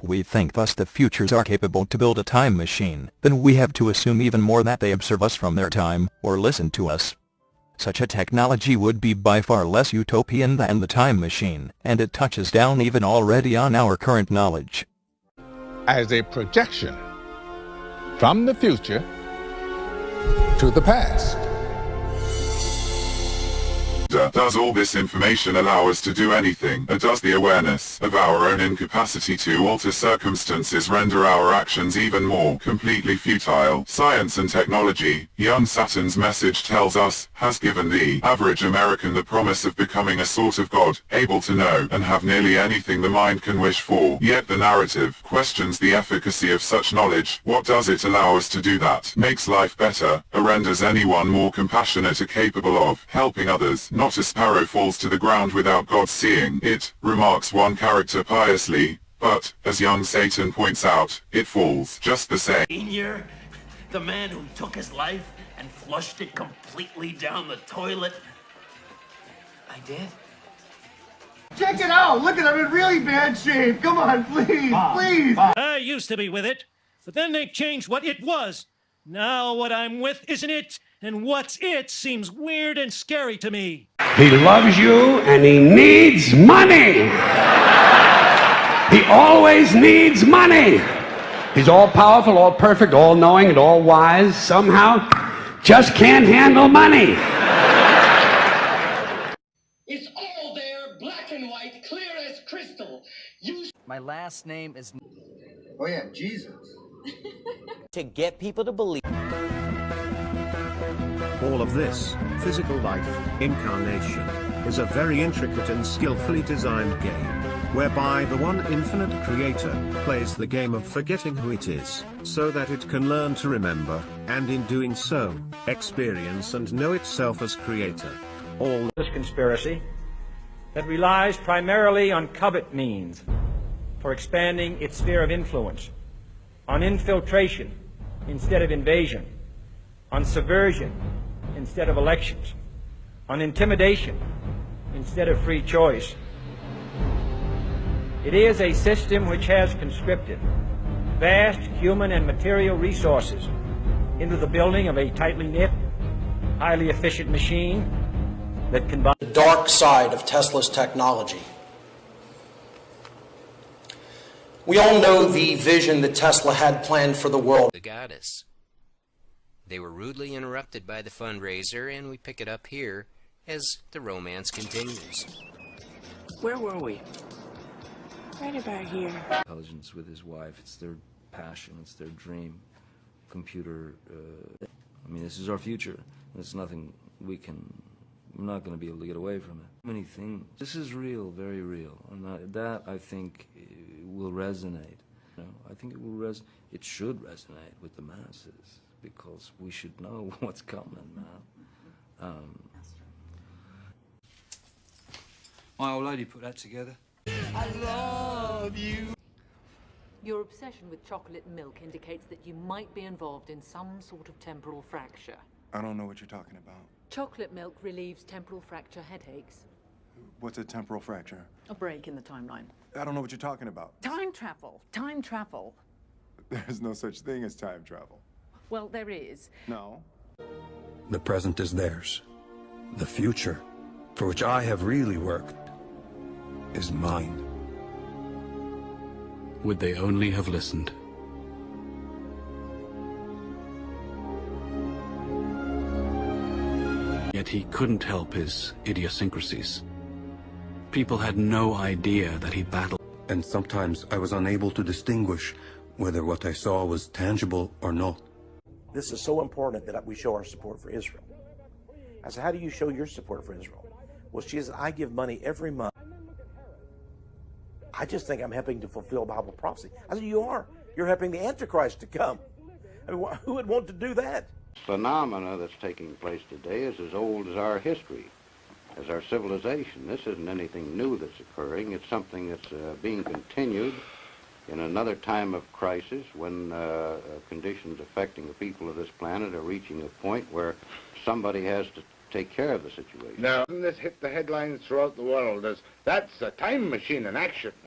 We think thus the futures are capable to build a time machine, then we have to assume even more that they observe us from their time, or listen to us. Such a technology would be by far less utopian than the time machine, and it touches down even already on our current knowledge. As a projection from the future to the past. Does all this information allow us to do anything, or does the awareness of our own incapacity to alter circumstances render our actions even more completely futile? Science and technology, young Saturn's message tells us, has given the average American the promise of becoming a sort of god, able to know and have nearly anything the mind can wish for. Yet the narrative questions the efficacy of such knowledge. What does it allow us to do that makes life better, or renders anyone more compassionate or capable of helping others? Not a sparrow falls to the ground without God seeing it, remarks one character piously, but, as young Satan points out, it falls just the same. Linger, the man who took his life and flushed it completely down the toilet. I did? Check it out! Look at I'm in really bad shape! Come on, please! Please! I used to be with it, but then they changed what it was. Now what I'm with isn't it, and what's it seems weird and scary to me. He loves you and he needs money. He always needs money. He's all powerful, all perfect, all knowing, and all wise. Somehow, just can't handle money. It's all there, black and white, clear as crystal. My last name is... Oh yeah, Jesus. to get people to believe. All of this, physical life, incarnation, is a very intricate and skillfully designed game, whereby the one infinite creator plays the game of forgetting who it is, so that it can learn to remember, and in doing so, experience and know itself as creator. All this conspiracy that relies primarily on covert means for expanding its sphere of influence, on infiltration instead of invasion, on subversion instead of elections, on intimidation instead of free choice. It is a system which has conscripted vast human and material resources into the building of a tightly knit, highly efficient machine that combines the dark side of Tesla's technology. We all know the vision that Tesla had planned for the world. The goddess. They were rudely interrupted by the fundraiser, and we pick it up here as the romance continues. Where were we? Right about here. Intelligence with his wife, it's their passion, it's their dream. Computer, I mean, this is our future. There's nothing we're not going to be able to get away from it. Many things. This is real, very real. And that, I think, will resonate. You know, I think it should resonate with the masses, because we should know what's coming now. My old lady put that together. I love you. Your obsession with chocolate milk indicates that you might be involved in some sort of temporal fracture. I don't know what you're talking about. Chocolate milk relieves temporal fracture headaches. What's a temporal fracture? A break in the timeline. I don't know what you're talking about. Time travel. Time travel. There's no such thing as time travel. Well, there is. No. The present is theirs. The future, for which I have really worked, is mine. Would they only have listened? Yet he couldn't help his idiosyncrasies. People had no idea that he battled. And sometimes I was unable to distinguish whether what I saw was tangible or not. This is so important that we show our support for Israel. I said, how do you show your support for Israel? Well, she said, I give money every month. I just think I'm helping to fulfill Bible prophecy. I said, you are. You're helping the Antichrist to come. I mean, who would want to do that? Phenomena that's taking place today is as old as our history, as our civilization. This isn't anything new that's occurring. It's something that's being continued in another time of crisis, when conditions affecting the people of this planet are reaching a point where somebody has to take care of the situation. Now, this hit the headlines throughout the world as, that's a time machine in action.